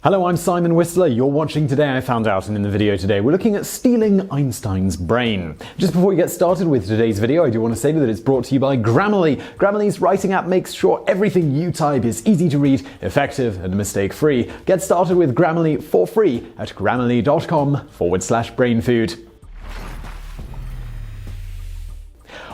Hello, I'm Simon Whistler. You're watching Today I Found Out, and in the video today we're looking at stealing Einstein's brain. Just before we get started with today's video, I do want to say that it's brought to you by Grammarly. Grammarly's writing app makes sure everything you type is easy to read, effective, and mistake-free. Get started with Grammarly for free at grammarly.com/brainfood.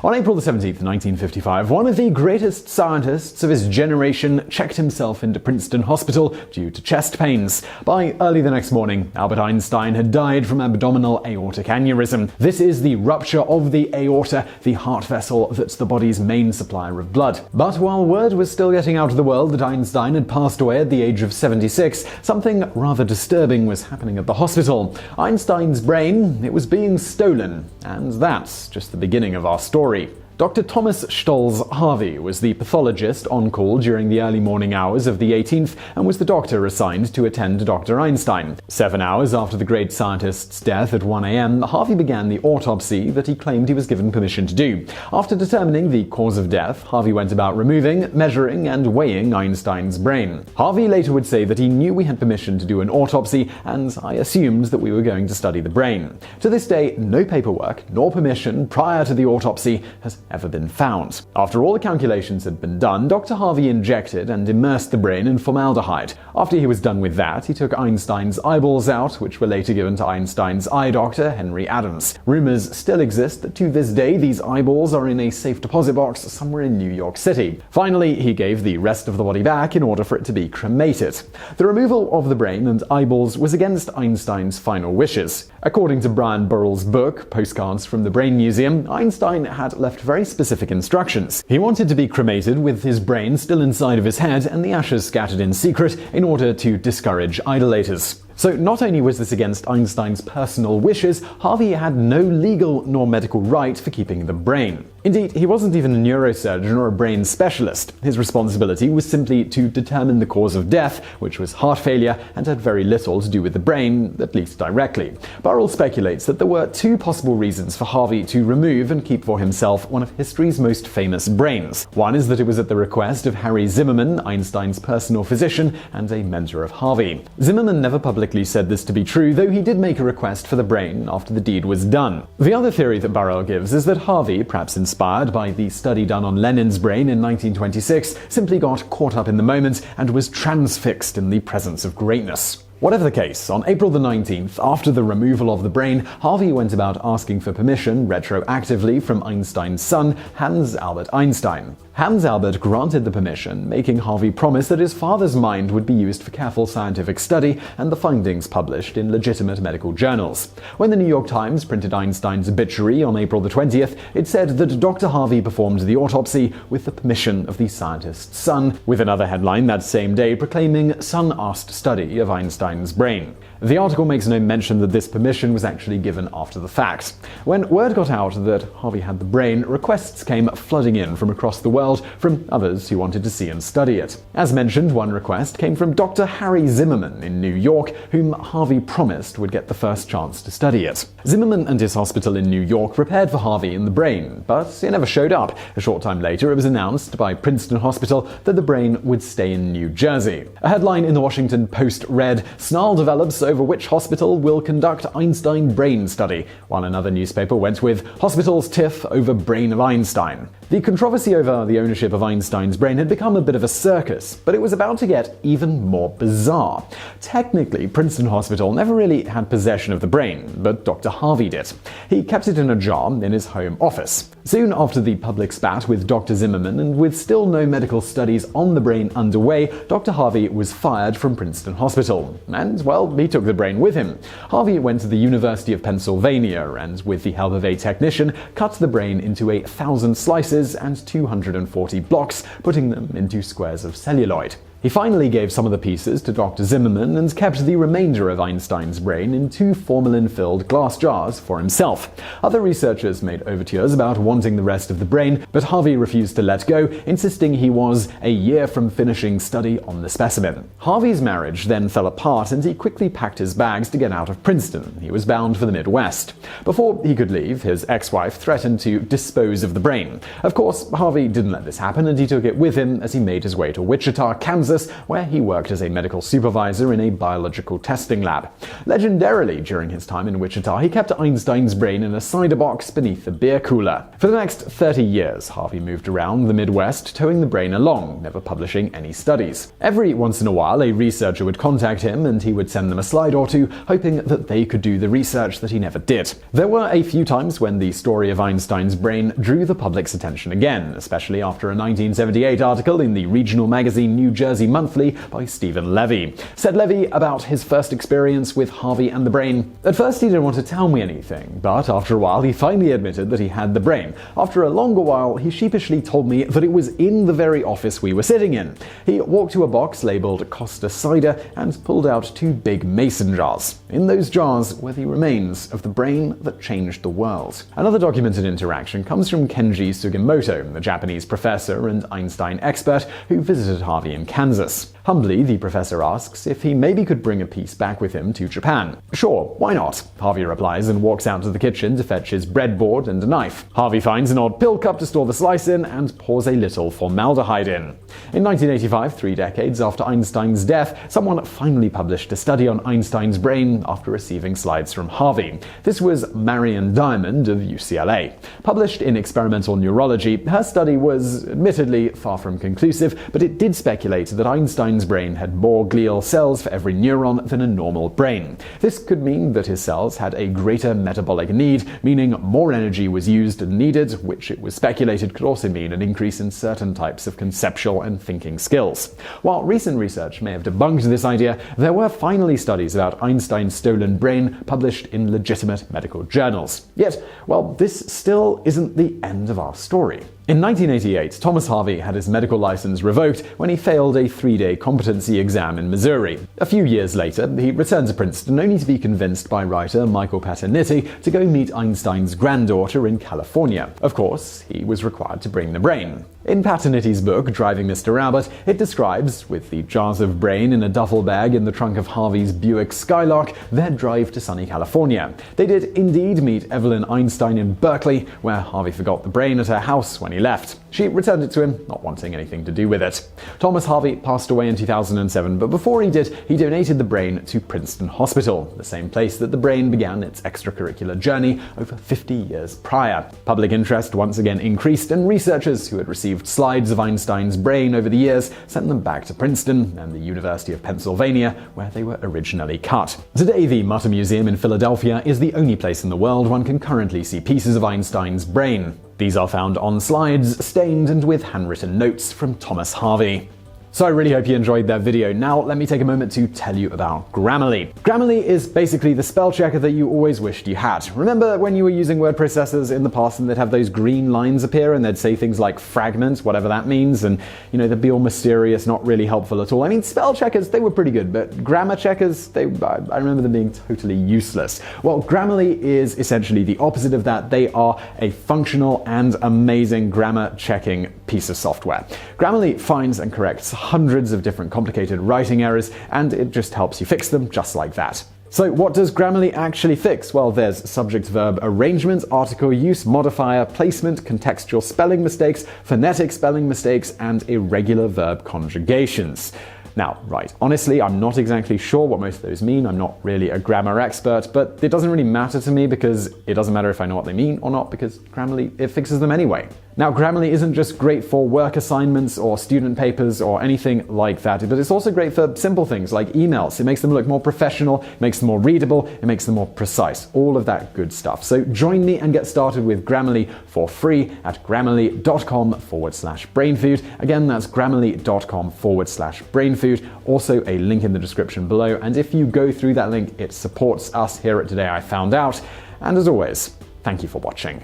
On April 17, 1955, one of the greatest scientists of his generation checked himself into Princeton Hospital due to chest pains. By early the next morning, Albert Einstein had died from abdominal aortic aneurysm. This is the rupture of the aorta, the heart vessel that's the body's main supplier of blood. But while word was still getting out of the world that Einstein had passed away at the age of 76, something rather disturbing was happening at the hospital. Einstein's brain, it was being stolen. And that's just the beginning of our story. Dr. Thomas Stolz Harvey was the pathologist on call during the early morning hours of the 18th and was the doctor assigned to attend to Dr. Einstein. 7 hours after the great scientist's death at 1 a.m., Harvey began the autopsy that he claimed he was given permission to do. After determining the cause of death, Harvey went about removing, measuring, and weighing Einstein's brain. Harvey later would say that he knew we had permission to do an autopsy, and I assumed that we were going to study the brain. To this day, no paperwork nor permission prior to the autopsy has ever been found. After all the calculations had been done, Dr. Harvey injected and immersed the brain in formaldehyde. After he was done with that, he took Einstein's eyeballs out, which were later given to Einstein's eye doctor, Henry Adams. Rumors still exist that to this day these eyeballs are in a safe deposit box somewhere in New York City. Finally, he gave the rest of the body back in order for it to be cremated. The removal of the brain and eyeballs was against Einstein's final wishes. According to Brian Burrell's book, Postcards from the Brain Museum, Einstein had left very specific instructions. He wanted to be cremated with his brain still inside of his head and the ashes scattered in secret in order to discourage idolaters. So not only was this against Einstein's personal wishes, Harvey had no legal nor medical right for keeping the brain. Indeed, he wasn't even a neurosurgeon or a brain specialist. His responsibility was simply to determine the cause of death, which was heart failure, and had very little to do with the brain, at least directly. Burrell speculates that there were two possible reasons for Harvey to remove and keep for himself one of history's most famous brains. One is that it was at the request of Harry Zimmerman, Einstein's personal physician and a mentor of Harvey. Zimmerman never publicly said this to be true, though he did make a request for the brain after the deed was done. The other theory that Burrell gives is that Harvey, perhaps inspired by the study done on Lenin's brain in 1926, simply got caught up in the moment and was transfixed in the presence of greatness. Whatever the case, on April the 19th, after the removal of the brain, Harvey went about asking for permission retroactively from Einstein's son, Hans Albert Einstein. Hans Albert granted the permission, making Harvey promise that his father's mind would be used for careful scientific study and the findings published in legitimate medical journals. When the New York Times printed Einstein's obituary on April the 20th, it said that Dr. Harvey performed the autopsy with the permission of the scientist's son, with another headline that same day proclaiming "Son asked study of Einstein's brain." The article makes no mention that this permission was actually given after the fact. When word got out that Harvey had the brain, requests came flooding in from across the world from others who wanted to see and study it. As mentioned, one request came from Dr. Harry Zimmerman in New York, whom Harvey promised would get the first chance to study it. Zimmerman and his hospital in New York prepared for Harvey and the brain, but it never showed up. A short time later, it was announced by Princeton Hospital that the brain would stay in New Jersey. A headline in the Washington Post read, "Snarl develops over which hospital will conduct Einstein brain study," while another newspaper went with "Hospitals tiff over brain of Einstein." The controversy over the ownership of Einstein's brain had become a bit of a circus, but it was about to get even more bizarre. Technically, Princeton Hospital never really had possession of the brain, but Dr. Harvey did. He kept it in a jar in his home office. Soon after the public spat with Dr. Zimmerman, and with still no medical studies on the brain underway, Dr. Harvey was fired from Princeton Hospital. And, well, he took the brain with him. Harvey went to the University of Pennsylvania and, with the help of a technician, cut the brain into 1,000 slices and 240 blocks, putting them into squares of celluloid. He finally gave some of the pieces to Dr. Zimmerman and kept the remainder of Einstein's brain in 2 formalin-filled glass jars for himself. Other researchers made overtures about wanting the rest of the brain, but Harvey refused to let go, insisting he was a year from finishing study on the specimen. Harvey's marriage then fell apart and he quickly packed his bags to get out of Princeton. He was bound for the Midwest. Before he could leave, his ex-wife threatened to dispose of the brain. Of course, Harvey didn't let this happen and he took it with him as he made his way to Wichita, Kansas, Kansas, where he worked as a medical supervisor in a biological testing lab. Legendarily, during his time in Wichita, he kept Einstein's brain in a cider box beneath the beer cooler. For the next 30 years, Harvey moved around the Midwest, towing the brain along, never publishing any studies. Every once in a while, a researcher would contact him and he would send them a slide or two, hoping that they could do the research that he never did. There were a few times when the story of Einstein's brain drew the public's attention again, especially after a 1978 article in the regional magazine New Jersey Monthly by Stephen Levy. Said Levy about his first experience with Harvey and the brain: "At first he didn't want to tell me anything, but after a while he finally admitted that he had the brain. After a longer while, he sheepishly told me that it was in the very office we were sitting in. He walked to a box labeled Costa Cider and pulled out 2 big mason jars. In those jars were the remains of the brain that changed the world." Another documented interaction comes from Kenji Sugimoto, a Japanese professor and Einstein expert who visited Harvey in Kansas. Humbly, the professor asks if he maybe could bring a piece back with him to Japan. "Sure, why not?" Harvey replies and walks out to the kitchen to fetch his breadboard and a knife. Harvey finds an odd pill cup to store the slice in and pours a little formaldehyde in. In 1985, 3 decades after Einstein's death, someone finally published a study on Einstein's brain after receiving slides from Harvey. This was Marion Diamond of UCLA. Published in Experimental Neurology, her study was admittedly far from conclusive, but it did speculate that Einstein's brain had more glial cells for every neuron than a normal brain. This could mean that his cells had a greater metabolic need, meaning more energy was used and needed, which it was speculated could also mean an increase in certain types of conceptual and thinking skills. While recent research may have debunked this idea, there were finally studies about Einstein's stolen brain published in legitimate medical journals. Yet, well, this still isn't the end of our story. In 1988, Thomas Harvey had his medical license revoked when he failed a 3-day competency exam in Missouri. A few years later, he returned to Princeton only to be convinced by writer Michael Paterniti to go meet Einstein's granddaughter in California. Of course, he was required to bring the brain. In Paterniti's book, Driving Mr. Albert, it describes, with the jars of brain in a duffel bag in the trunk of Harvey's Buick Skylark, their drive to sunny California. They did indeed meet Evelyn Einstein in Berkeley, where Harvey forgot the brain at her house when he left. She returned it to him, not wanting anything to do with it. Thomas Harvey passed away in 2007, but before he did, he donated the brain to Princeton Hospital, the same place that the brain began its extracurricular journey over 50 years prior. Public interest once again increased, and researchers who had received slides of Einstein's brain over the years sent them back to Princeton and the University of Pennsylvania, where they were originally cut. Today, the Mutter Museum in Philadelphia is the only place in the world one can currently see pieces of Einstein's brain. These are found on slides, stained and with handwritten notes from Thomas Harvey. So I really hope you enjoyed that video. Now let me take a moment to tell you about Grammarly. Grammarly is basically the spell checker that you always wished you had. Remember when you were using word processors in the past and they'd have those green lines appear and they'd say things like fragment, whatever that means, and they'd be all mysterious, not really helpful at all. I mean, spell checkers, they were pretty good, but grammar checkers, I remember them being totally useless. Well, Grammarly is essentially the opposite of that. They are a functional and amazing grammar checking piece of software. Grammarly finds and corrects hundreds of different complicated writing errors, and it just helps you fix them just like that. So what does Grammarly actually fix? Well, there's subject-verb arrangement, article use, modifier, placement, contextual spelling mistakes, phonetic spelling mistakes, and irregular verb conjugations. Now, right, honestly, I'm not exactly sure what most of those mean. I'm not really a grammar expert, but it doesn't really matter to me because it doesn't matter if I know what they mean or not, because Grammarly, it fixes them anyway. Now, Grammarly isn't just great for work assignments or student papers or anything like that, but it's also great for simple things like emails. It makes them look more professional, it makes them more readable, it makes them more precise, all of that good stuff. So join me and get started with Grammarly for free at grammarly.com/brainfood. Again, that's grammarly.com/brainfood. Also a link in the description below, and if you go through that link, it supports us here at Today I Found Out. And as always, thank you for watching.